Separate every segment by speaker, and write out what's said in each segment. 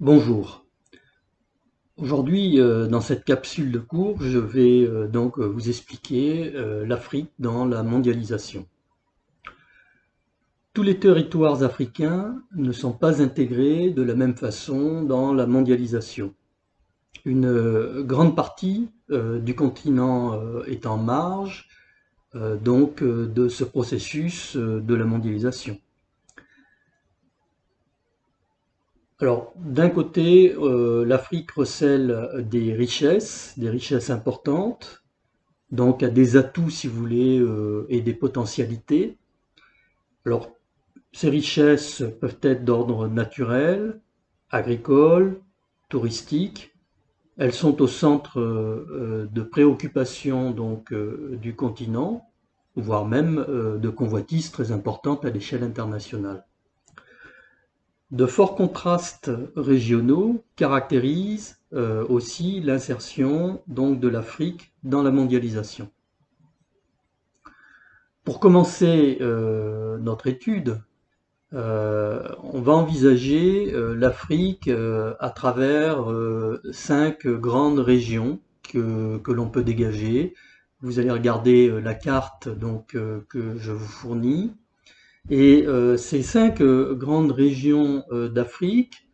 Speaker 1: Bonjour. Aujourd'hui, dans cette capsule de cours, je vais donc vous expliquer l'Afrique dans la mondialisation. Tous les territoires africains ne sont pas intégrés de la même façon dans la mondialisation. Une grande partie du continent est en marge de ce processus de la mondialisation. Alors, d'un côté, l'Afrique recèle des richesses importantes, donc a des atouts, si vous voulez, et des potentialités. Alors, ces richesses peuvent être d'ordre naturel, agricole, touristique. Elles sont au centre de préoccupations du continent, voire même de convoitises très importantes à l'échelle internationale. De forts contrastes régionaux caractérisent aussi l'insertion de l'Afrique dans la mondialisation. Pour commencer notre étude, on va envisager l'Afrique à travers 5 grandes régions que l'on peut dégager. Vous allez regarder la carte que je vous fournis. Et ces 5 grandes régions d'Afrique,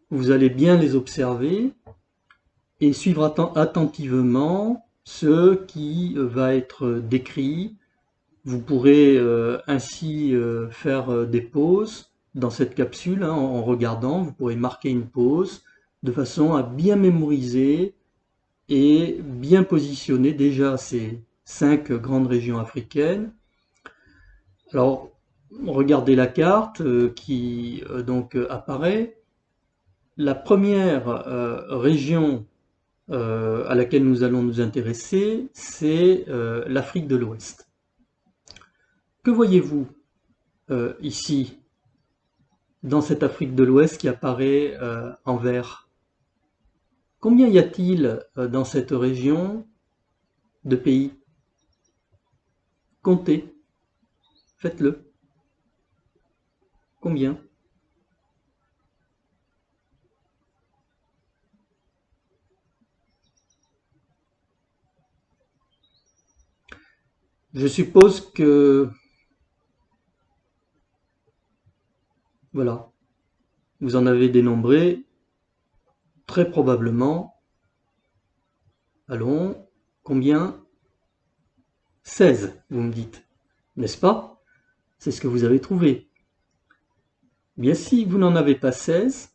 Speaker 1: vous allez bien les observer et suivre attentivement ce qui va être décrit. Vous pourrez ainsi faire des pauses dans cette capsule en regardant. Vous pourrez marquer une pause de façon à bien mémoriser et bien positionner déjà ces 5 grandes régions africaines. Alors, regardez la carte qui apparaît. La première région à laquelle nous allons nous intéresser, c'est l'Afrique de l'Ouest. Que voyez-vous ici, dans cette Afrique de l'Ouest qui apparaît en vert? Combien y a-t-il dans cette région de pays? Comptez, faites-le. Combien? Je suppose que, voilà, vous en avez dénombré, très probablement, allons, combien? 16, vous me dites, n'est-ce pas? C'est ce que vous avez trouvé. Bien, si vous n'en avez pas 16,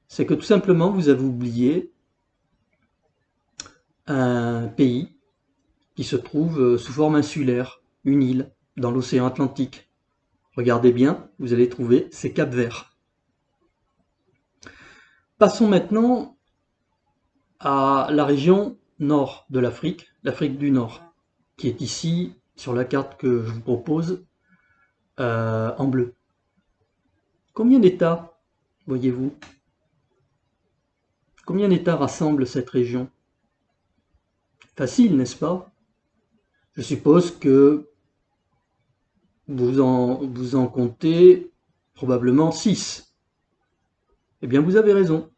Speaker 1: c'est que tout simplement vous avez oublié un pays qui se trouve sous forme insulaire, une île, dans l'océan Atlantique. Regardez bien, vous allez trouver, c'est Cap-Vert. Passons maintenant à la région nord de l'Afrique, l'Afrique du Nord, qui est ici sur la carte que je vous propose en bleu. Combien d'États, voyez-vous? Combien d'États rassemble cette région? Facile, n'est-ce pas? Je suppose que vous en comptez probablement 6. Eh bien, vous avez raison.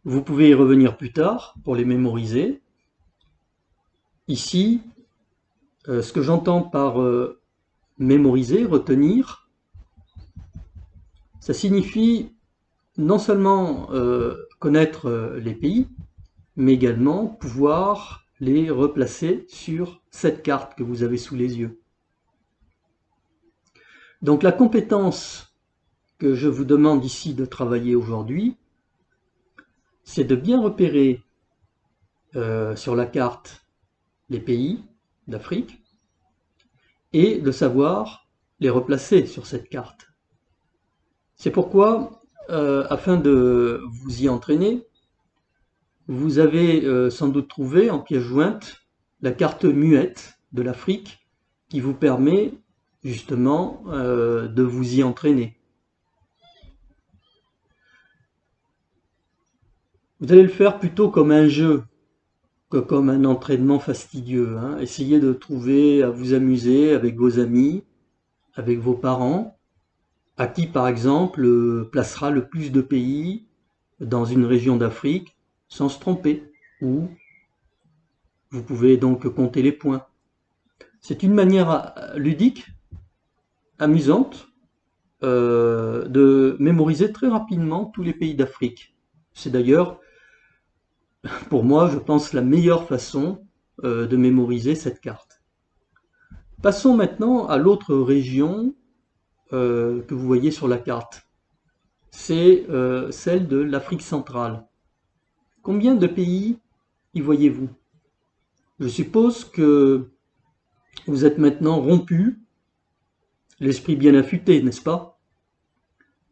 Speaker 1: Vous pouvez y revenir plus tard pour les mémoriser. Ici, ce que j'entends par mémoriser, retenir, ça signifie non seulement connaître les pays, mais également pouvoir les replacer sur cette carte que vous avez sous les yeux. Donc la compétence que je vous demande ici de travailler aujourd'hui, c'est de bien repérer sur la carte les pays d'Afrique et de savoir les replacer sur cette carte. C'est pourquoi, afin de vous y entraîner, vous avez sans doute trouvé en pièce jointe la carte muette de l'Afrique qui vous permet justement de vous y entraîner. Vous allez le faire plutôt comme un jeu que comme un entraînement fastidieux. Essayez de trouver à vous amuser avec vos amis, avec vos parents. à qui, par exemple, placera le plus de pays dans une région d'Afrique sans se tromper. Ou vous pouvez donc compter les points. C'est une manière ludique, amusante, de mémoriser très rapidement tous les pays d'Afrique. C'est d'ailleurs, pour moi, je pense, la meilleure façon de mémoriser cette carte. Passons maintenant à l'autre région que vous voyez sur la carte. C'est celle de l'Afrique centrale. Combien de pays y voyez-vous? Je suppose que vous êtes maintenant rompu, l'esprit bien affûté, n'est-ce pas?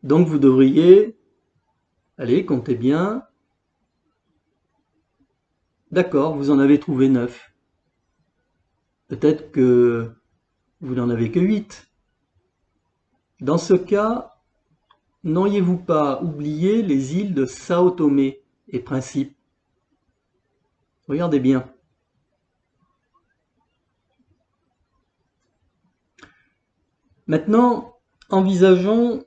Speaker 1: Donc vous devriez, allez, comptez bien. D'accord, vous en avez trouvé 9. Peut-être que vous n'en avez que 8. Dans ce cas, n'auriez-vous pas oublié les îles de Sao Tomé et Principe? Regardez bien. Maintenant, envisageons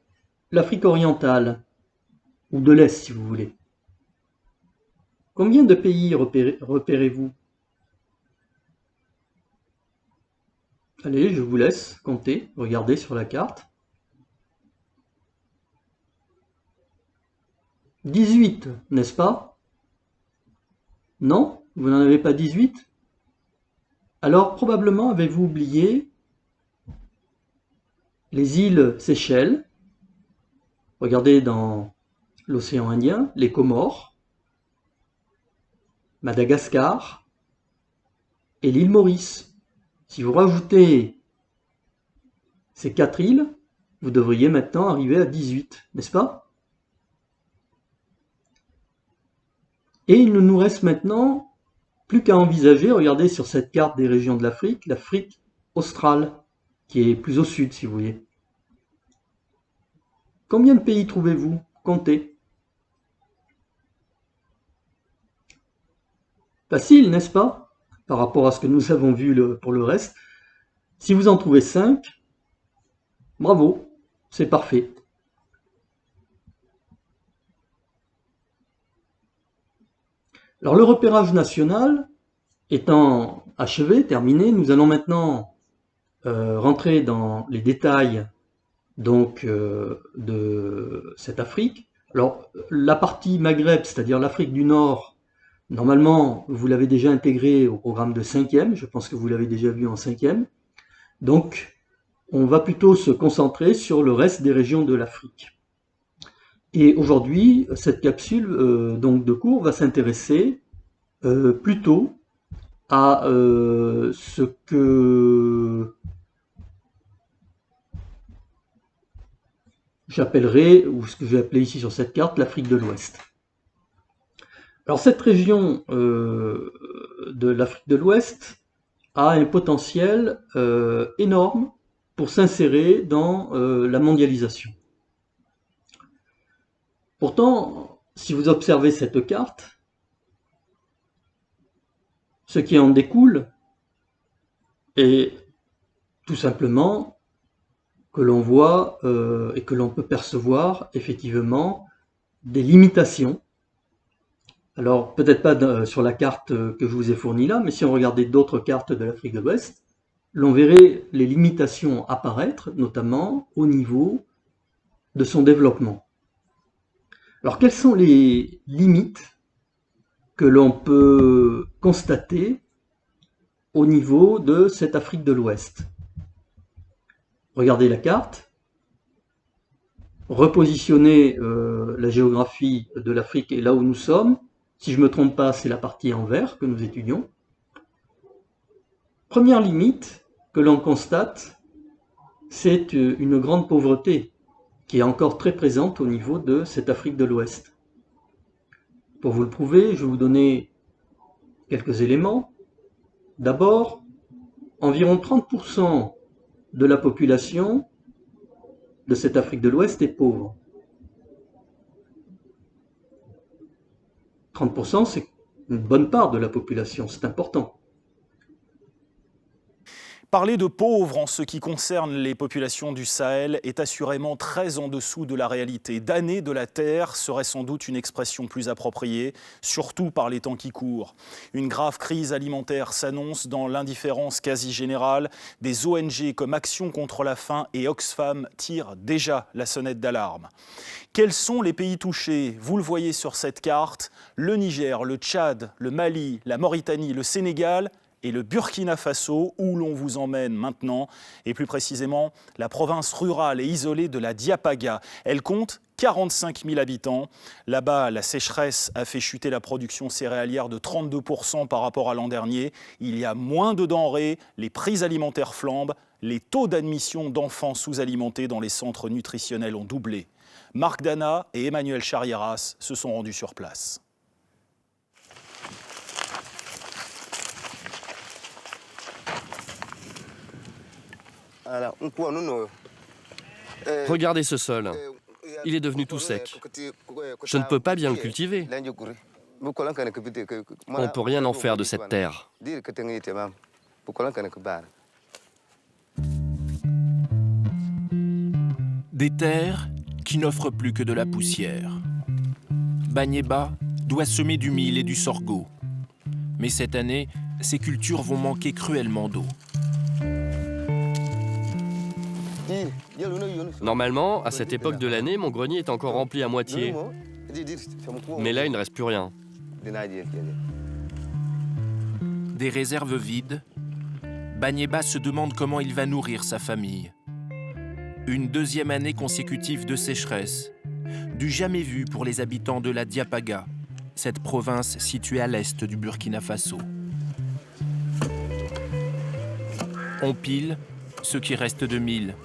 Speaker 1: l'Afrique orientale, ou de l'Est si vous voulez. Combien de pays repérez-vous? Allez, je vous laisse compter, regardez sur la carte. 18, n'est-ce pas? Non? Vous n'en avez pas 18? Alors probablement avez-vous oublié les îles Seychelles, regardez dans l'océan Indien, les Comores, Madagascar et l'île Maurice. Si vous rajoutez ces 4 îles, vous devriez maintenant arriver à 18, n'est-ce pas? Et il ne nous reste maintenant plus qu'à envisager, regardez sur cette carte des régions de l'Afrique australe, qui est plus au sud si vous voulez. Combien de pays trouvez-vous? Comptez. Facile, n'est-ce pas? Par rapport à ce que nous avons vu pour le reste. Si vous en trouvez 5, bravo, c'est parfait. Alors le repérage national étant achevé, terminé, nous allons maintenant rentrer dans les détails donc de cette Afrique. Alors la partie Maghreb, c'est-à-dire l'Afrique du Nord, normalement vous l'avez déjà intégré au programme de 5e, je pense que vous l'avez déjà vu en 5e. Donc on va plutôt se concentrer sur le reste des régions de l'Afrique. Et aujourd'hui, cette capsule donc de cours va s'intéresser plutôt à ce que j'appellerai, ou ce que je vais appeler ici sur cette carte, l'Afrique de l'Ouest. Alors cette région de l'Afrique de l'Ouest a un potentiel énorme pour s'insérer dans la mondialisation. Pourtant, si vous observez cette carte, ce qui en découle est tout simplement que l'on voit et que l'on peut percevoir effectivement des limitations. Alors peut-être pas sur la carte que je vous ai fournie là, mais si on regardait d'autres cartes de l'Afrique de l'Ouest, l'on verrait les limitations apparaître, notamment au niveau de son développement. Alors quelles sont les limites que l'on peut constater au niveau de cette Afrique de l'Ouest? Regardez la carte, repositionnez la géographie de l'Afrique et là où nous sommes. Si je ne me trompe pas, c'est la partie en vert que nous étudions. Première limite que l'on constate, c'est une grande pauvreté qui est encore très présente au niveau de cette Afrique de l'Ouest. Pour vous le prouver, je vais vous donner quelques éléments. D'abord, environ 30% de la population de cette Afrique de l'Ouest est pauvre. 30%, c'est une bonne part de la population, c'est important.
Speaker 2: Parler de pauvres en ce qui concerne les populations du Sahel est assurément très en dessous de la réalité. Damnés de la terre serait sans doute une expression plus appropriée, surtout par les temps qui courent. Une grave crise alimentaire s'annonce dans l'indifférence quasi générale. Des ONG comme Action contre la faim et Oxfam tirent déjà la sonnette d'alarme. Quels sont les pays touchés? Vous le voyez sur cette carte, le Niger, le Tchad, le Mali, la Mauritanie, le Sénégal et le Burkina Faso, où l'on vous emmène maintenant, et plus précisément la province rurale et isolée de la Diapaga. Elle compte 45 000 habitants. Là-bas, la sécheresse a fait chuter la production céréalière de 32% par rapport à l'an dernier. Il y a moins de denrées, les prix alimentaires flambent, les taux d'admission d'enfants sous-alimentés dans les centres nutritionnels ont doublé. Marc Dana et Emmanuel Charrieras se sont rendus sur place.
Speaker 3: Regardez ce sol. Il est devenu tout sec. Je ne peux pas bien le cultiver. On ne peut rien en faire de cette terre.
Speaker 4: Des terres qui n'offrent plus que de la poussière. Banyeba doit semer du mil et du sorgho. Mais cette année, ces cultures vont manquer cruellement d'eau.
Speaker 3: Normalement, à cette époque de l'année, mon grenier est encore rempli à moitié. Mais là, il ne reste plus rien.
Speaker 4: Des réserves vides, Banyeba se demande comment il va nourrir sa famille. Une deuxième année consécutive de sécheresse, du jamais vu pour les habitants de la Diapaga, cette province située à l'est du Burkina Faso. On pile ce qui reste de mil.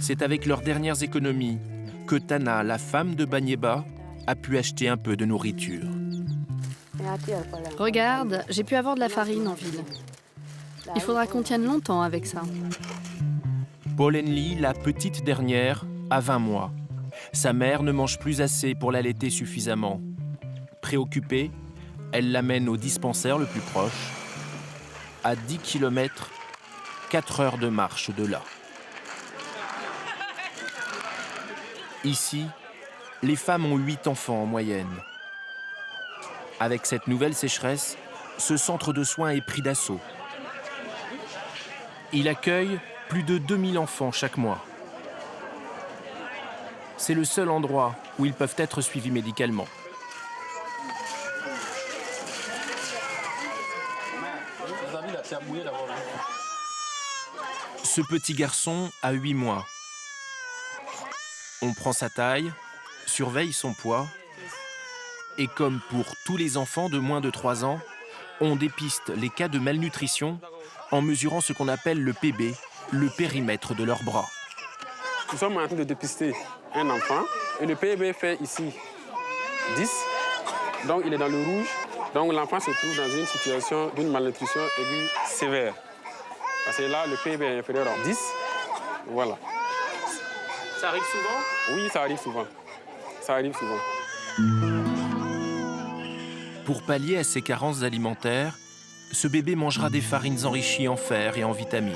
Speaker 4: C'est avec leurs dernières économies que Tana, la femme de Banyeba, a pu acheter un peu de nourriture.
Speaker 5: Regarde, j'ai pu avoir de la farine en ville. Il faudra qu'on tienne longtemps avec ça.
Speaker 4: Paulenli, la petite dernière, a 20 mois. Sa mère ne mange plus assez pour l'allaiter suffisamment. Préoccupée, elle l'amène au dispensaire le plus proche, à 10 km, 4 heures de marche de là. Ici, les femmes ont 8 enfants en moyenne. Avec cette nouvelle sécheresse, ce centre de soins est pris d'assaut. Il accueille plus de 2000 enfants chaque mois. C'est le seul endroit où ils peuvent être suivis médicalement. Ce petit garçon a 8 mois. On prend sa taille, surveille son poids, et comme pour tous les enfants de moins de 3 ans, on dépiste les cas de malnutrition en mesurant ce qu'on appelle le PB, le périmètre de leurs bras.
Speaker 6: Nous sommes en train de dépister un enfant et le PB fait ici 10, donc il est dans le rouge. Donc l'enfant se trouve dans une situation d'une malnutrition aiguë sévère. Parce que là, le PB est inférieur à 10, voilà.
Speaker 2: Ça arrive souvent?
Speaker 6: Oui, ça arrive souvent. Ça arrive souvent.
Speaker 4: Pour pallier à ces carences alimentaires, ce bébé mangera des farines enrichies en fer et en vitamines.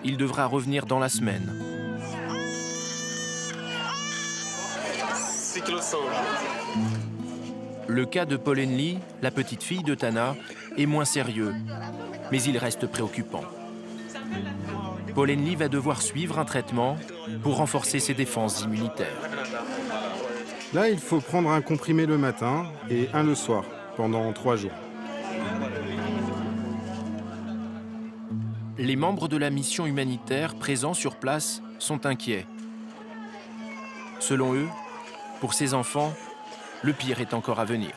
Speaker 4: Il devra revenir dans la semaine.
Speaker 6: 6 kg.
Speaker 4: Le cas de Paulenli, la petite fille de Tana, est moins sérieux, mais il reste préoccupant. Paulenli va devoir suivre un traitement pour renforcer ses défenses immunitaires.
Speaker 7: Là, il faut prendre un comprimé le matin et un le soir, pendant 3 jours.
Speaker 4: Les membres de la mission humanitaire présents sur place sont inquiets. Selon eux, pour ces enfants, le pire est encore à venir.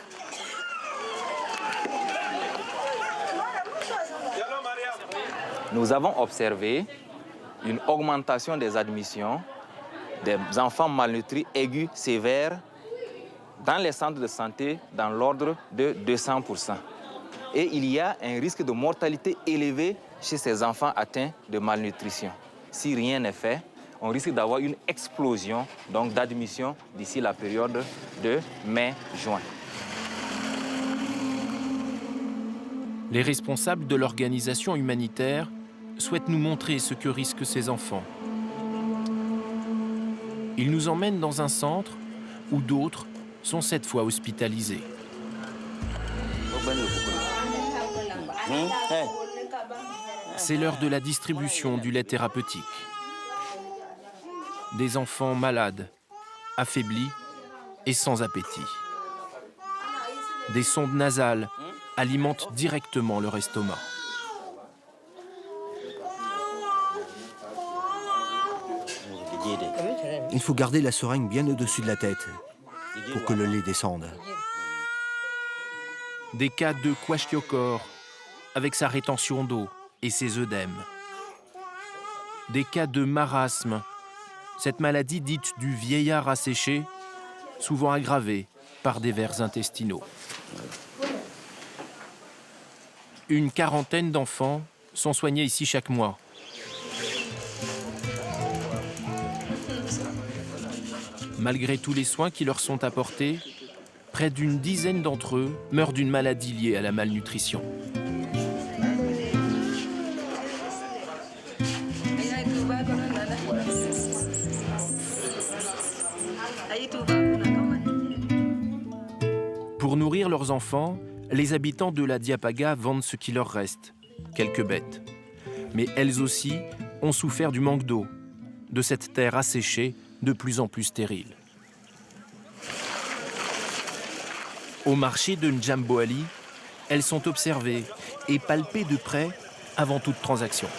Speaker 8: Nous avons observé une augmentation des admissions des enfants malnutris aigus sévères dans les centres de santé dans l'ordre de 200%. Et il y a un risque de mortalité élevé chez ces enfants atteints de malnutrition. Si rien n'est fait, on risque d'avoir une explosion d'admission d'ici la période de mai-juin.
Speaker 4: Les responsables de l'organisation humanitaire souhaitent nous montrer ce que risquent ces enfants. Ils nous emmènent dans un centre où d'autres sont cette fois hospitalisés. C'est l'heure de la distribution du lait thérapeutique. Des enfants malades, affaiblis et sans appétit. Des sondes nasales alimentent directement leur estomac.
Speaker 9: Il faut garder la seringue bien au-dessus de la tête pour que le lait descende.
Speaker 4: Des cas de kwashiorkor avec sa rétention d'eau et ses œdèmes. Des cas de marasme, cette maladie dite du vieillard asséché, souvent aggravée par des vers intestinaux. Une quarantaine d'enfants sont soignés ici chaque mois. Malgré tous les soins qui leur sont apportés, près d'une dizaine d'entre eux meurent d'une maladie liée à la malnutrition. Pour nourrir leurs enfants, les habitants de la Diapaga vendent ce qui leur reste, quelques bêtes. Mais elles aussi ont souffert du manque d'eau, de cette terre asséchée, de plus en plus stérile. Au marché de Njamboali, elles sont observées et palpées de près avant toute transaction.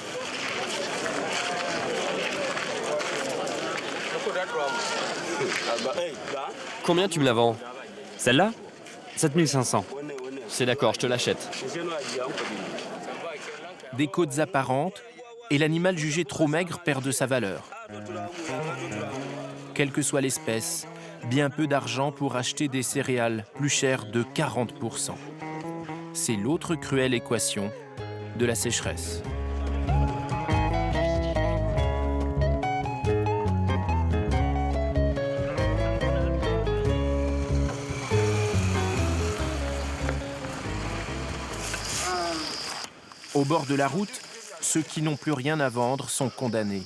Speaker 3: Combien tu me la vends?
Speaker 10: Celle-là 7500.
Speaker 3: C'est d'accord, je te l'achète.
Speaker 4: Des côtes apparentes et l'animal jugé trop maigre perd de sa valeur. Quelle que soit l'espèce, bien peu d'argent pour acheter des céréales plus chères de 40%. C'est l'autre cruelle équation de la sécheresse. Au bord de la route, ceux qui n'ont plus rien à vendre sont condamnés.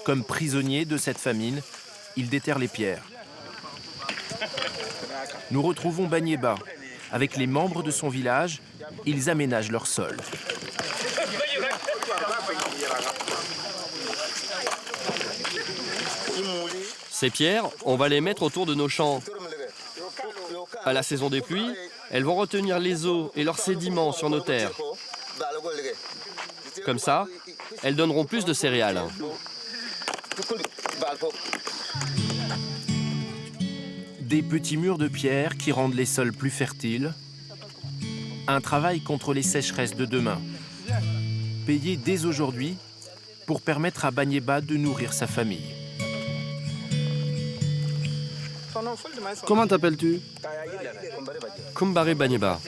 Speaker 4: Comme prisonniers de cette famine, ils déterrent les pierres. Nous retrouvons Banyeba. Avec les membres de son village, ils aménagent leur sol.
Speaker 3: Ces pierres, on va les mettre autour de nos champs. À la saison des pluies, elles vont retenir les eaux et leurs sédiments sur nos terres. Comme ça, elles donneront plus de céréales.
Speaker 4: Des petits murs de pierre qui rendent les sols plus fertiles. Un travail contre les sécheresses de demain. Payé dès aujourd'hui pour permettre à Banyeba de nourrir sa famille.
Speaker 10: Comment t'appelles-tu?
Speaker 3: Kumbare Banyeba.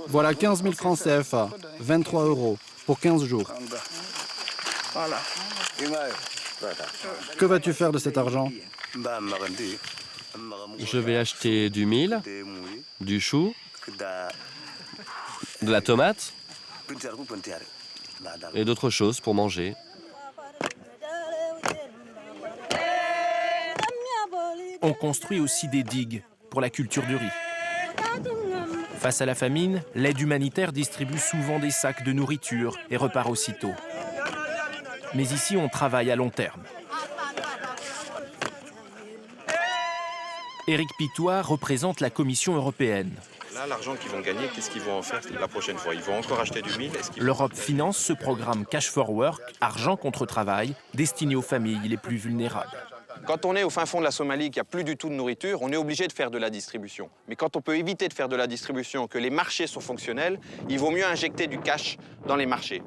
Speaker 10: Voilà 15 000 francs CFA, 23 € pour 15 jours. Que vas-tu faire de cet argent?
Speaker 3: Je vais acheter du mil, du chou, de la tomate et d'autres choses pour manger.
Speaker 4: On construit aussi des digues pour la culture du riz. Face à la famine, l'aide humanitaire distribue souvent des sacs de nourriture et repart aussitôt. Mais ici, on travaille à long terme. Éric Pitois représente la Commission européenne.
Speaker 11: Là, l'argent qu'ils vont gagner, qu'est-ce qu'ils vont en faire la prochaine fois? Ils vont encore acheter du mil?
Speaker 4: L'Europe finance ce programme Cash for Work, argent contre travail, destiné aux familles les plus vulnérables.
Speaker 8: Quand on est au fin fond de la Somalie, qu'il n'y a plus du tout de nourriture, on est obligé de faire de la distribution. Mais quand on peut éviter de faire de la distribution, que les marchés sont fonctionnels, il vaut mieux injecter du cash dans les marchés.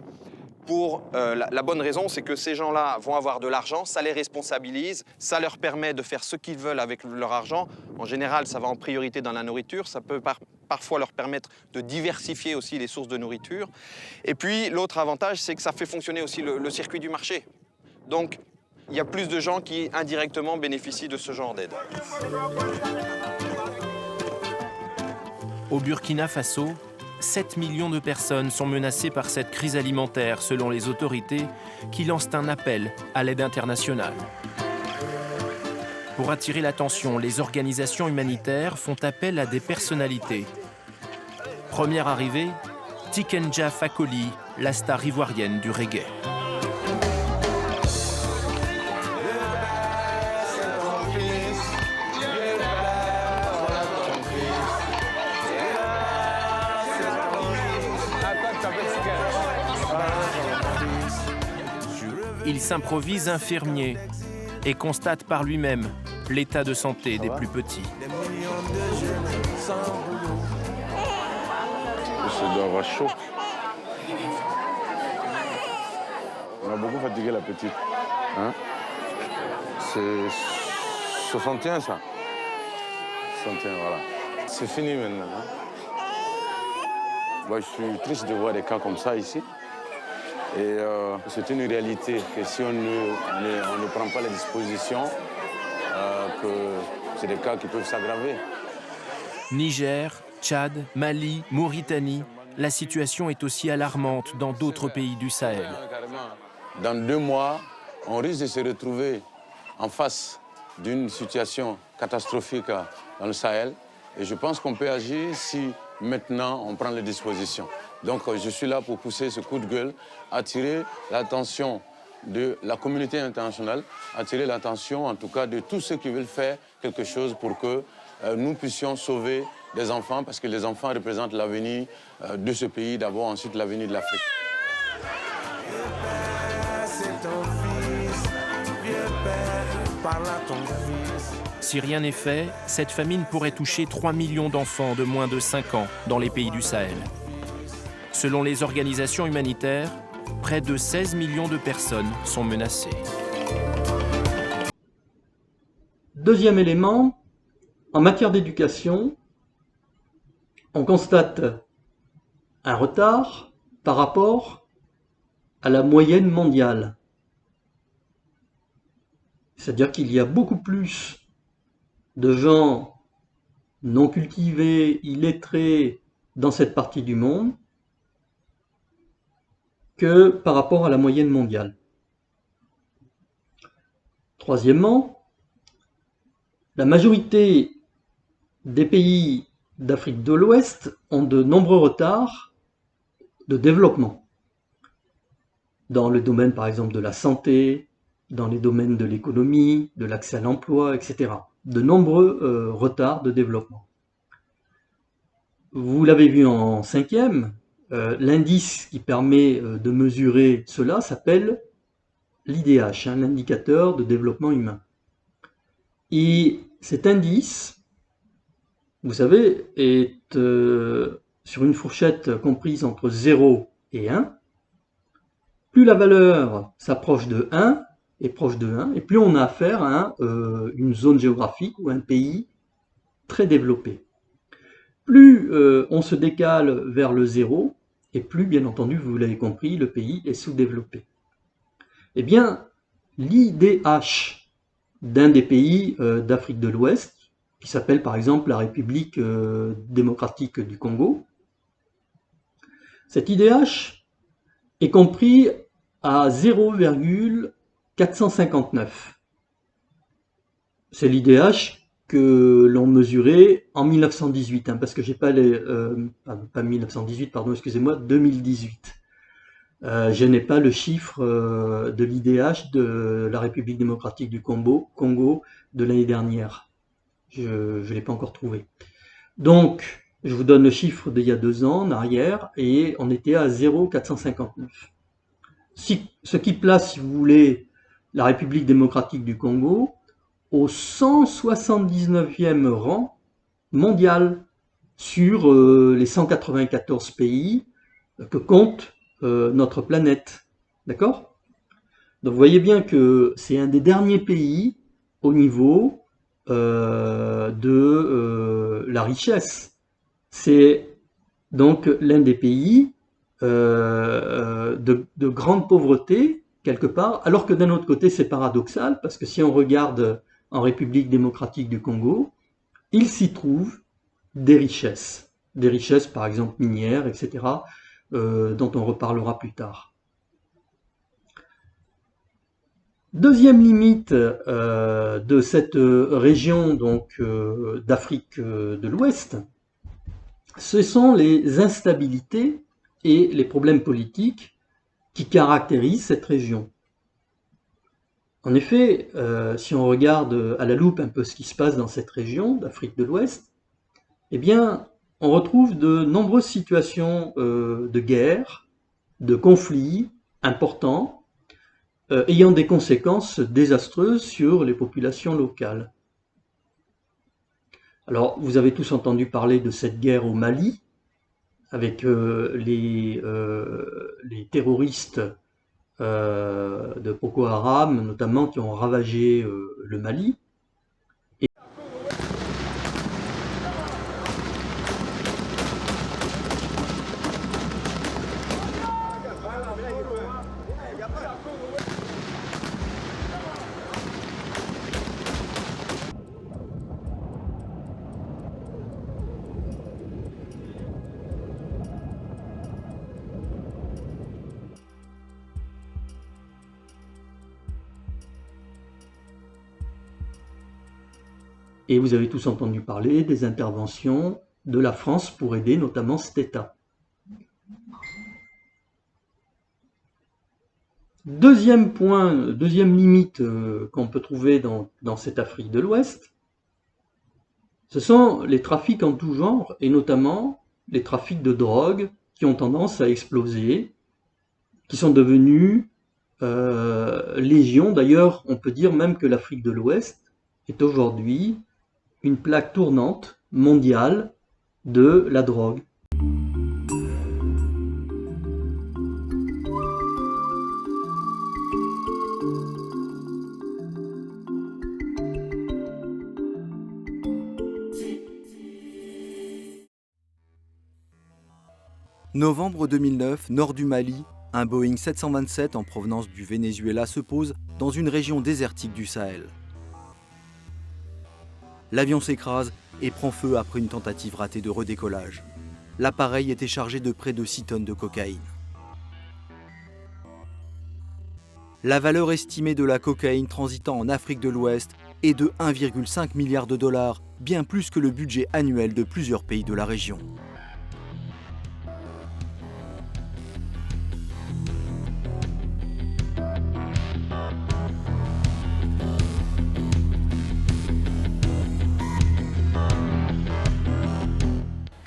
Speaker 8: Pour la bonne raison, c'est que ces gens-là vont avoir de l'argent, ça les responsabilise, ça leur permet de faire ce qu'ils veulent avec leur argent. En général, ça va en priorité dans la nourriture, ça peut parfois leur permettre de diversifier aussi les sources de nourriture. Et puis, l'autre avantage, c'est que ça fait fonctionner aussi le circuit du marché. Donc, il y a plus de gens qui, indirectement, bénéficient de ce genre d'aide.
Speaker 4: Au Burkina Faso, 7 millions de personnes sont menacées par cette crise alimentaire selon les autorités qui lancent un appel à l'aide internationale. Pour attirer l'attention, les organisations humanitaires font appel à des personnalités. Première arrivée, Tikenja Fakoly, la star ivoirienne du reggae. Il s'improvise infirmier et constate par lui-même l'état de santé des plus petits.
Speaker 12: Ça doit avoir chaud. On a beaucoup fatigué la petite. Hein? C'est 61 ça. 61, voilà. C'est fini maintenant. Hein? Moi, je suis triste de voir des cas comme ça ici. Et c'est une réalité que si on ne prend pas les dispositions, que c'est des cas qui peuvent s'aggraver.
Speaker 4: Niger, Tchad, Mali, Mauritanie, la situation est aussi alarmante dans d'autres pays du Sahel.
Speaker 12: Dans 2 mois, on risque de se retrouver en face d'une situation catastrophique dans le Sahel. Et je pense qu'on peut agir si maintenant on prend les dispositions. Donc je suis là pour pousser ce coup de gueule, attirer l'attention de la communauté internationale, attirer l'attention en tout cas de tous ceux qui veulent faire quelque chose pour que nous puissions sauver des enfants, parce que les enfants représentent l'avenir de ce pays d'abord, ensuite l'avenir de l'Afrique.
Speaker 4: Si rien n'est fait, cette famine pourrait toucher 3 millions d'enfants de moins de 5 ans dans les pays du Sahel. Selon les organisations humanitaires, près de 16 millions de personnes sont menacées.
Speaker 1: Deuxième élément, en matière d'éducation, on constate un retard par rapport à la moyenne mondiale. C'est-à-dire qu'il y a beaucoup plus de gens non cultivés, illettrés dans cette partie du monde que par rapport à la moyenne mondiale. Troisièmement, la majorité des pays d'Afrique de l'Ouest ont de nombreux retards de développement. Dans le domaine par exemple de la santé, dans les domaines de l'économie, de l'accès à l'emploi, etc. De nombreux retards de développement. Vous l'avez vu en 5e, l'indice qui permet de mesurer cela s'appelle l'IDH, l'indicateur de développement humain. Et cet indice, vous savez, est sur une fourchette comprise entre 0 et 1. Plus la valeur s'approche de 1, est proche de 1, et plus on a affaire à une zone géographique ou un pays très développé. Plus on se décale vers le 0, et plus, bien entendu, vous l'avez compris, le pays est sous-développé. Eh bien, l'IDH d'un des pays d'Afrique de l'Ouest, qui s'appelle par exemple la République démocratique du Congo, cet IDH est compris à 0,459. C'est l'IDH que l'on mesurait en 1918, parce que j'ai pas les... pas 1918, pardon, excusez-moi, 2018. Je n'ai pas le chiffre de l'IDH de la République démocratique du Congo de l'année dernière. Je ne l'ai pas encore trouvé. Donc, je vous donne le chiffre d'il y a 2 ans en arrière, et on était à 0,459. Ce qui place, si vous voulez, la République démocratique du Congo au 179e rang mondial sur les 194 pays que compte notre planète. D'accord? Donc vous voyez bien que c'est un des derniers pays au niveau de la richesse. C'est donc l'un des pays de grande pauvreté, quelque part, alors que d'un autre côté c'est paradoxal, parce que si on regarde en République démocratique du Congo, il s'y trouve des richesses. des richesses par exemple minières, etc., dont on reparlera plus tard. Deuxième limite de cette région donc d'Afrique de l'Ouest, ce sont les instabilités et les problèmes politiques qui caractérisent cette région. En effet, si on regarde à la loupe un peu ce qui se passe dans cette région d'Afrique de l'Ouest, eh bien, on retrouve de nombreuses situations de guerre, de conflits importants, ayant des conséquences désastreuses sur les populations locales. Alors, vous avez tous entendu parler de cette guerre au Mali, avec les terroristes de Boko Haram, notamment, qui ont ravagé le Mali. Et vous avez tous entendu parler des interventions de la France pour aider notamment cet État. Deuxième point, deuxième limite qu'on peut trouver dans cette Afrique de l'Ouest, ce sont les trafics en tout genre, et notamment les trafics de drogue qui ont tendance à exploser, qui sont devenus légion. D'ailleurs, on peut dire même que l'Afrique de l'Ouest est aujourd'hui une plaque tournante mondiale de la drogue.
Speaker 13: Novembre 2009, nord du Mali, un Boeing 727 en provenance du Venezuela se pose dans une région désertique du Sahel. L'avion s'écrase et prend feu après une tentative ratée de redécollage. L'appareil était chargé de près de 6 tonnes de cocaïne. La valeur estimée de la cocaïne transitant en Afrique de l'Ouest est de 1,5 milliard de dollars, bien plus que le budget annuel de plusieurs pays de la région.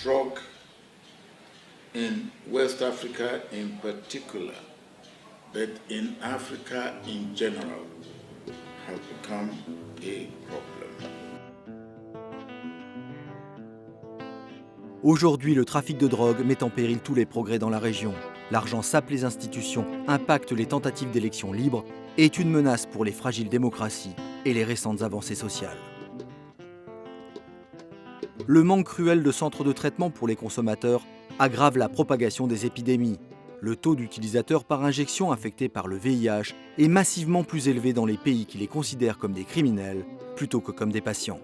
Speaker 14: Drug in West Africa in particular, but in Africa in general, have become a problem.
Speaker 13: Aujourd'hui, le trafic de drogue met en péril tous les progrès dans la région. L'argent sape les institutions, impacte les tentatives d'élections libres et est une menace pour les fragiles démocraties et les récentes avancées sociales. Le manque cruel de centres de traitement pour les consommateurs aggrave la propagation des épidémies. Le taux d'utilisateurs par injection infectés par le VIH est massivement plus élevé dans les pays qui les considèrent comme des criminels plutôt que comme des patients.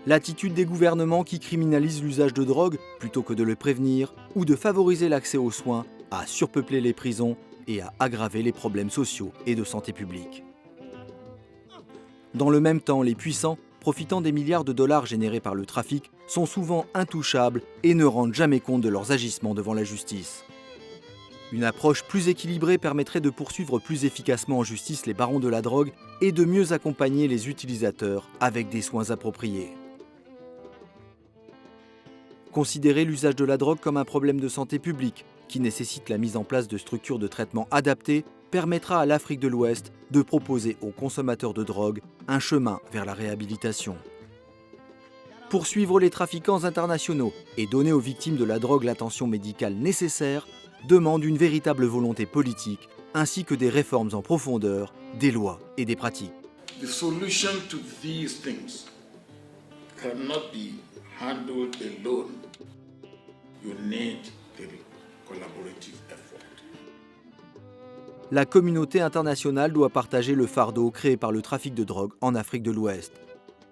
Speaker 13: L'attitude des gouvernements qui criminalisent l'usage de drogue plutôt que de le prévenir ou de favoriser l'accès aux soins a surpeuplé les prisons et a aggravé les problèmes sociaux et de santé publique. Dans le même temps, les puissants, profitant des milliards de dollars générés par le trafic, sont souvent intouchables et ne rendent jamais compte de leurs agissements devant la justice. Une approche plus équilibrée permettrait de poursuivre plus efficacement en justice les barons de la drogue et de mieux accompagner les utilisateurs avec des soins appropriés. Considérer l'usage de la drogue comme un problème de santé publique qui nécessite la mise en place de structures de traitement adaptées permettra à l'Afrique de l'Ouest de proposer aux consommateurs de drogue un chemin vers la réhabilitation. Poursuivre les trafiquants internationaux et donner aux victimes de la drogue l'attention médicale nécessaire demande une véritable volonté politique ainsi que des réformes en profondeur des lois et des pratiques.
Speaker 14: The solution to these things cannot be handled alone. You need the collaborative effort.
Speaker 13: La communauté internationale doit partager le fardeau créé par le trafic de drogue en Afrique de l'Ouest.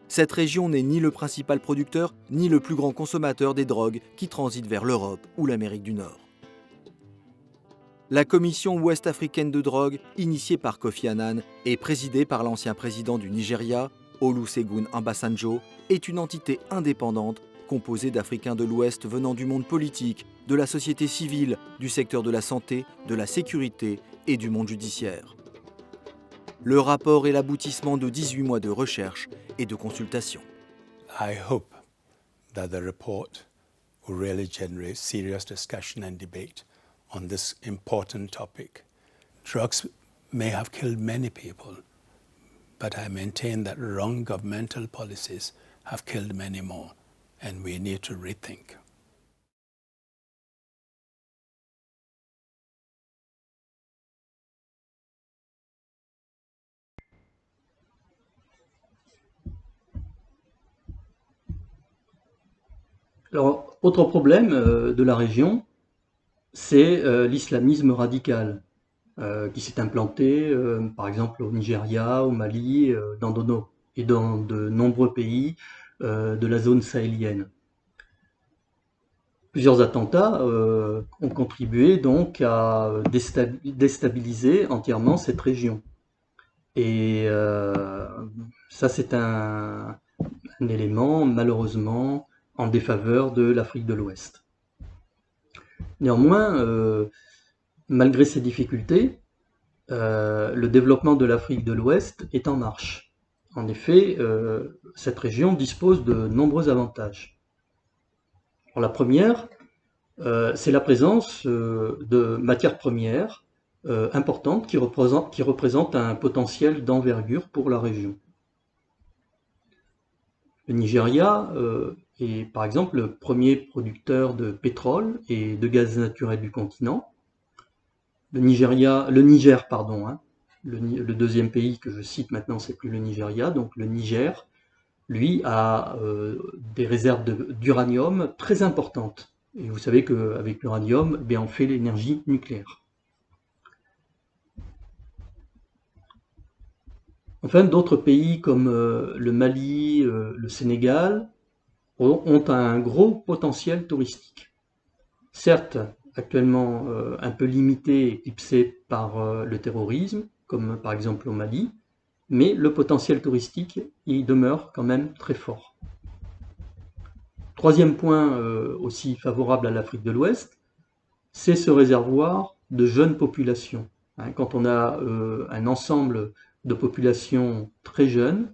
Speaker 13: Cette région n'est ni le principal producteur, ni le plus grand consommateur des drogues qui transitent vers l'Europe ou l'Amérique du Nord. La Commission ouest-africaine de drogue, initiée par Kofi Annan et présidée par l'ancien président du Nigeria, Olusegun Obasanjo, est une entité indépendante composée d'Africains de l'Ouest venant du monde politique, de la société civile, du secteur de la santé, de la sécurité et du monde judiciaire. Le rapport est l'aboutissement de 18 mois de recherche et de consultation.
Speaker 15: I hope that the report will really generate serious discussion and debate on this important topic. Drugs may have killed many people, but I maintain that wrong governmental policies have killed many more, and we need to rethink.
Speaker 1: Alors, autre problème de la région, c'est l'islamisme radical qui s'est implanté, par exemple au Nigeria, au Mali, et dans de nombreux pays de la zone sahélienne. Plusieurs attentats ont contribué donc à déstabiliser entièrement cette région. Et ça, c'est un élément, malheureusement, en défaveur de l'Afrique de l'Ouest. Néanmoins, malgré ces difficultés, le développement de l'Afrique de l'Ouest est en marche. En effet, cette région dispose de nombreux avantages. Alors, la première, c'est la présence de matières premières importantes qui représentent un potentiel d'envergure pour la région. Le Nigeria est par exemple le premier producteur de pétrole et de gaz naturel du continent. Le Niger, le deuxième pays que je cite maintenant, c'est plus le Nigeria, donc le Niger, lui, a des réserves d'uranium très importantes. Et vous savez qu'avec l'uranium, on fait l'énergie nucléaire. Enfin, d'autres pays comme le Mali, le Sénégal, ont un gros potentiel touristique. Certes, actuellement un peu limité, éclipsé par le terrorisme, comme par exemple au Mali, mais le potentiel touristique, il demeure quand même très fort. Troisième point aussi favorable à l'Afrique de l'Ouest, c'est ce réservoir de jeunes populations. Quand on a un ensemble de populations très jeunes,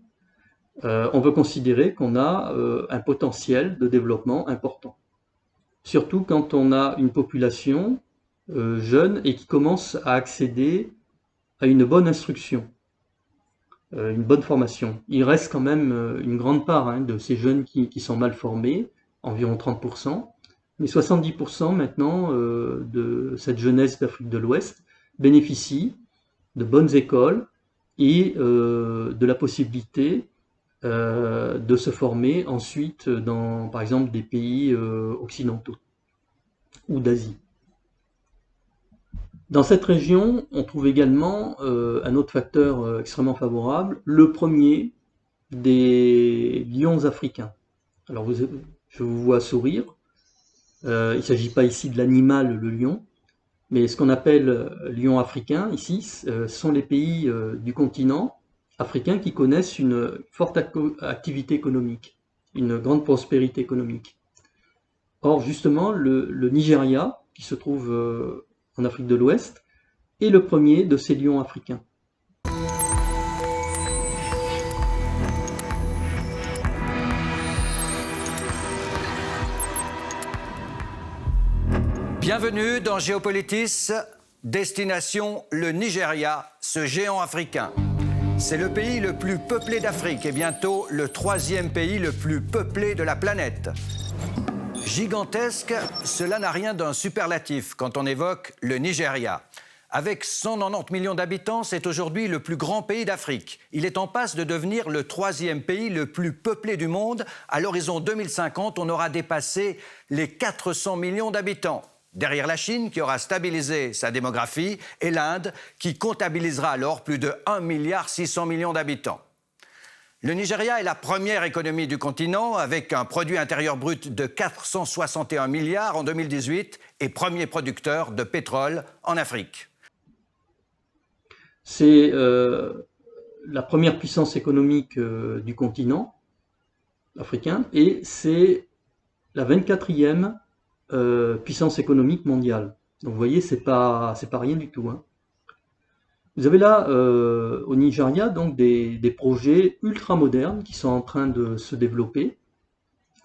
Speaker 1: on peut considérer qu'on a un potentiel de développement important. Surtout quand on a une population jeune et qui commence à accéder à une bonne instruction, une bonne formation. Il reste quand même une grande part de ces jeunes qui sont mal formés, environ 30%, mais 70% maintenant de cette jeunesse d'Afrique de l'Ouest bénéficie de bonnes écoles et de la possibilité de se former ensuite dans, par exemple, des pays occidentaux ou d'Asie. Dans cette région, on trouve également un autre facteur extrêmement favorable, le premier des lions africains. Alors, je vous vois sourire. Il ne s'agit pas ici de l'animal, le lion, mais ce qu'on appelle lion africain, ici, ce sont les pays du continent africains qui connaissent une forte activité économique, une grande prospérité économique. Or, justement, le Nigeria, qui se trouve en Afrique de l'Ouest, est le premier de ces lions africains.
Speaker 16: Bienvenue dans Géopolitis, destination le Nigeria, ce géant africain. C'est le pays le plus peuplé d'Afrique et bientôt le troisième pays le plus peuplé de la planète. Gigantesque, cela n'a rien d'un superlatif quand on évoque le Nigeria. Avec 190 millions d'habitants, c'est aujourd'hui le plus grand pays d'Afrique. Il est en passe de devenir le troisième pays le plus peuplé du monde. À l'horizon 2050, on aura dépassé les 400 millions d'habitants. Derrière la Chine, qui aura stabilisé sa démographie, et l'Inde, qui comptabilisera alors plus de 1,6 milliard d'habitants. Le Nigeria est la première économie du continent avec un produit intérieur brut de 461 milliards en 2018 et premier producteur de pétrole en Afrique.
Speaker 1: C'est la première puissance économique du continent africain et c'est la 24e puissance économique mondiale. Donc vous voyez, c'est pas rien du tout, hein. Vous avez là au Nigeria donc des projets ultra modernes qui sont en train de se développer.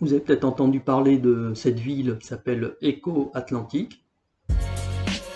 Speaker 1: Vous avez peut-être entendu parler de cette ville qui s'appelle Eko Atlantic.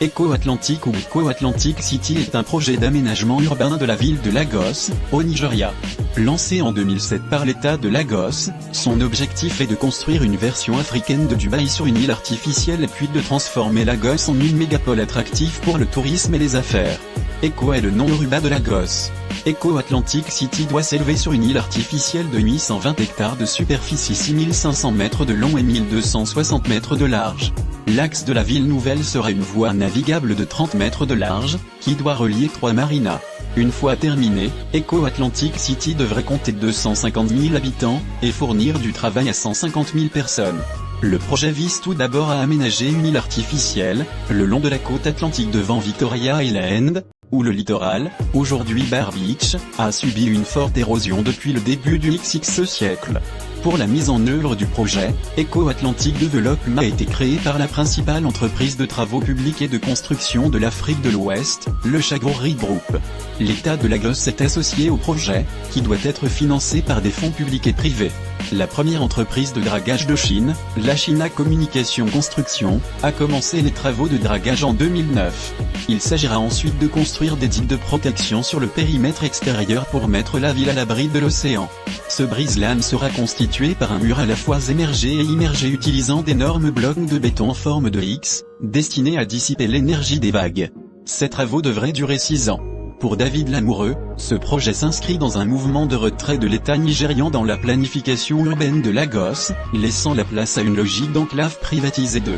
Speaker 17: Eko Atlantic ou Eko Atlantic City est un projet d'aménagement urbain de la ville de Lagos, au Nigeria. Lancé en 2007 par l'État de Lagos, son objectif est de construire une version africaine de Dubaï sur une île artificielle et puis de transformer Lagos en une mégapole attractive pour le tourisme et les affaires. Eko est le nom urbain de Lagos. Eko Atlantic City doit s'élever sur une île artificielle de 820 hectares de superficie, 6500 mètres de long et 1260 mètres de large. L'axe de la ville nouvelle sera une voie navigable de 30 mètres de large, qui doit relier 3 marinas. Une fois terminée, Eko Atlantic City devrait compter 250 000 habitants, et fournir du travail à 150 000 personnes. Le projet vise tout d'abord à aménager une île artificielle, le long de la côte atlantique devant Victoria Island, où le littoral, aujourd'hui Bar Beach, a subi une forte érosion depuis le début du XX siècle. Pour la mise en œuvre du projet, Eko Atlantic Development a été créé par la principale entreprise de travaux publics et de construction de l'Afrique de l'Ouest, le Chagori Group. L'État de Lagos est associé au projet, qui doit être financé par des fonds publics et privés. La première entreprise de dragage de Chine, la China Communication Construction, a commencé les travaux de dragage en 2009. Il s'agira ensuite de construire des digues de protection sur le périmètre extérieur pour mettre la ville à l'abri de l'océan. Ce brise-lames sera constitué par un mur à la fois émergé et immergé utilisant d'énormes blocs de béton en forme de X, destinés à dissiper l'énergie des vagues. Ces travaux devraient durer 6 ans. Pour David Lamoureux, ce projet s'inscrit dans un mouvement de retrait de l'État nigérian dans la planification urbaine de Lagos, laissant la place à une logique d'enclave privatisée de.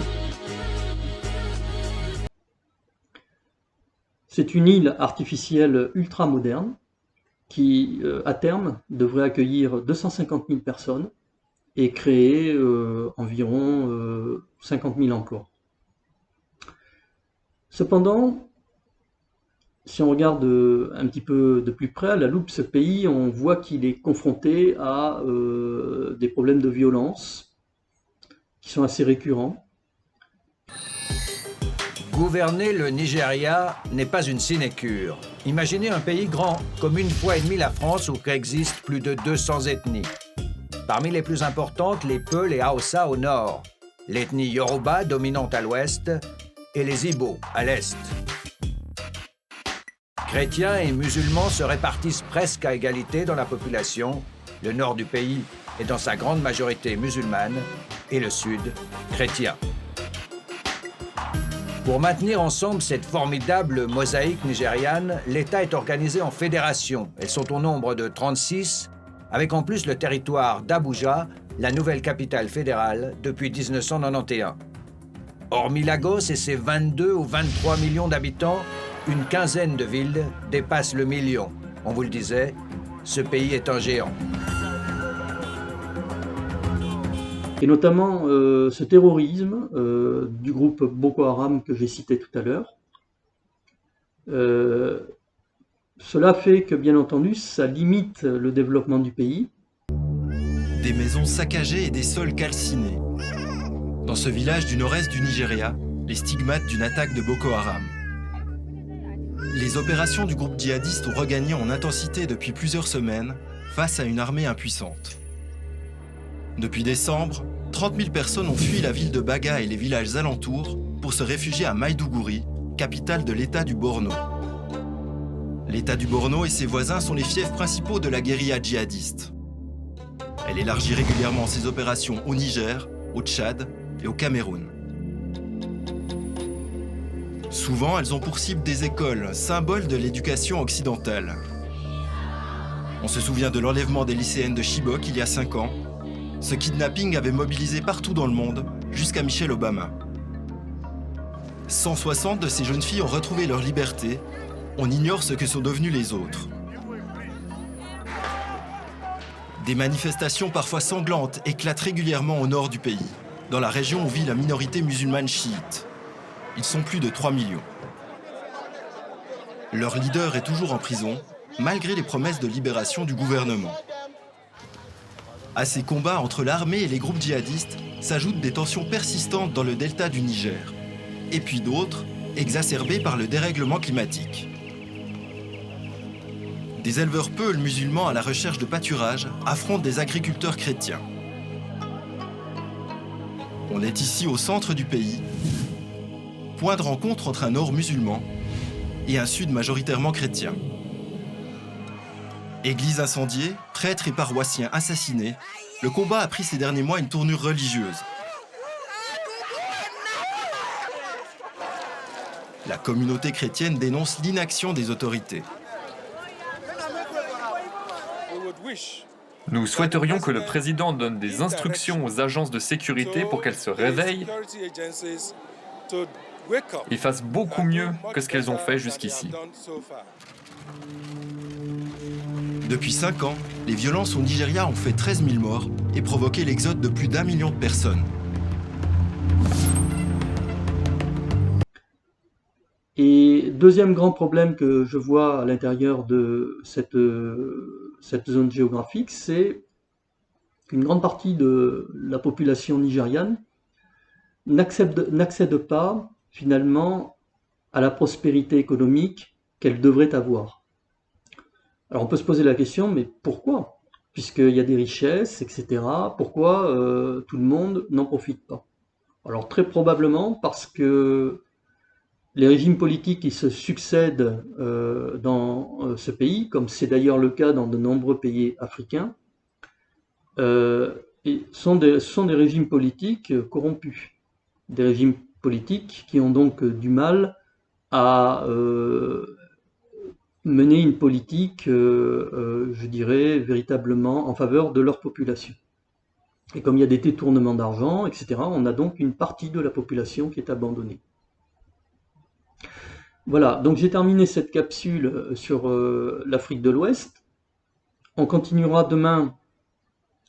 Speaker 1: C'est une île artificielle ultra moderne qui, à terme, devrait accueillir 250 000 personnes et créer environ 50 000 emplois. Cependant, si on regarde un petit peu de plus près à la loupe ce pays, on voit qu'il est confronté à des problèmes de violence qui sont assez récurrents.
Speaker 16: Gouverner le Nigeria n'est pas une sinécure. Imaginez un pays grand comme 1,5 fois la France où coexistent plus de 200 ethnies. Parmi les plus importantes, les Peuls et Hausa au nord, l'ethnie Yoruba dominante à l'ouest et les Ibo à l'est. Chrétiens et musulmans se répartissent presque à égalité dans la population. Le nord du pays est dans sa grande majorité musulmane et le sud chrétien. Pour maintenir ensemble cette formidable mosaïque nigériane, l'État est organisé en fédérations. Elles sont au nombre de 36, avec en plus le territoire d'Abuja, la nouvelle capitale fédérale depuis 1991. Hormis Lagos et ses 22 ou 23 millions d'habitants, une quinzaine de villes dépassent le million. On vous le disait, ce pays est un géant.
Speaker 1: Et notamment ce terrorisme du groupe Boko Haram que j'ai cité tout à l'heure. Cela fait que, bien entendu, ça limite le développement du pays.
Speaker 18: Des maisons saccagées et des sols calcinés. Dans ce village du nord-est du Nigeria, les stigmates d'une attaque de Boko Haram. Les opérations du groupe djihadiste ont regagné en intensité depuis plusieurs semaines face à une armée impuissante. Depuis décembre, 30 000 personnes ont fui la ville de Baga et les villages alentours pour se réfugier à Maiduguri, capitale de l'État du Borno. L'État du Borno et ses voisins sont les fiefs principaux de la guérilla djihadiste. Elle élargit régulièrement ses opérations au Niger, au Tchad et au Cameroun. Souvent, elles ont pour cible des écoles, symboles de l'éducation occidentale. On se souvient de l'enlèvement des lycéennes de Chibok il y a 5 ans. Ce kidnapping avait mobilisé partout dans le monde, jusqu'à Michelle Obama. 160 de ces jeunes filles ont retrouvé leur liberté. On ignore ce que sont devenus les autres. Des manifestations parfois sanglantes éclatent régulièrement au nord du pays, dans la région où vit la minorité musulmane chiite. Ils sont plus de 3 millions. Leur leader est toujours en prison, malgré les promesses de libération du gouvernement. À ces combats entre l'armée et les groupes djihadistes s'ajoutent des tensions persistantes dans le delta du Niger, et puis d'autres exacerbées par le dérèglement climatique. Des éleveurs peuls musulmans à la recherche de pâturage affrontent des agriculteurs chrétiens. On est ici au centre du pays, point de rencontre entre un nord musulman et un sud majoritairement chrétien. Églises incendiées, prêtres et paroissiens assassinés, le combat a pris ces derniers mois une tournure religieuse. La communauté chrétienne dénonce l'inaction des autorités.
Speaker 19: Nous souhaiterions que le président donne des instructions aux agences de sécurité pour qu'elles se réveillent et fassent beaucoup mieux que ce qu'elles ont fait jusqu'ici.
Speaker 18: Depuis 5 ans, les violences au Nigeria ont fait 13 000 morts et provoqué l'exode de plus d'1 million de personnes.
Speaker 1: Et deuxième grand problème que je vois à l'intérieur de cette zone géographique, c'est qu'une grande partie de la population nigériane n'accède pas finalement à la prospérité économique qu'elle devrait avoir. Alors on peut se poser la question, mais pourquoi? Puisqu'il y a des richesses, etc. Pourquoi tout le monde n'en profite pas? Alors très probablement parce que les régimes politiques qui se succèdent dans ce pays, comme c'est d'ailleurs le cas dans de nombreux pays africains, sont des régimes politiques corrompus. Des régimes politiques qui ont donc du mal à mener une politique, je dirais, véritablement en faveur de leur population. Et comme il y a des détournements d'argent, etc., on a donc une partie de la population qui est abandonnée. Voilà, donc j'ai terminé cette capsule sur l'Afrique de l'Ouest. On continuera demain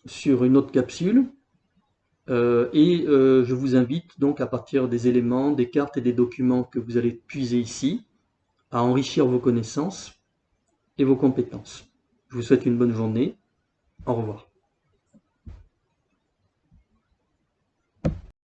Speaker 1: sur une autre capsule. Je vous invite donc à partir des éléments, des cartes et des documents que vous allez puiser ici, à enrichir vos connaissances et vos compétences. Je vous souhaite une bonne journée. Au revoir.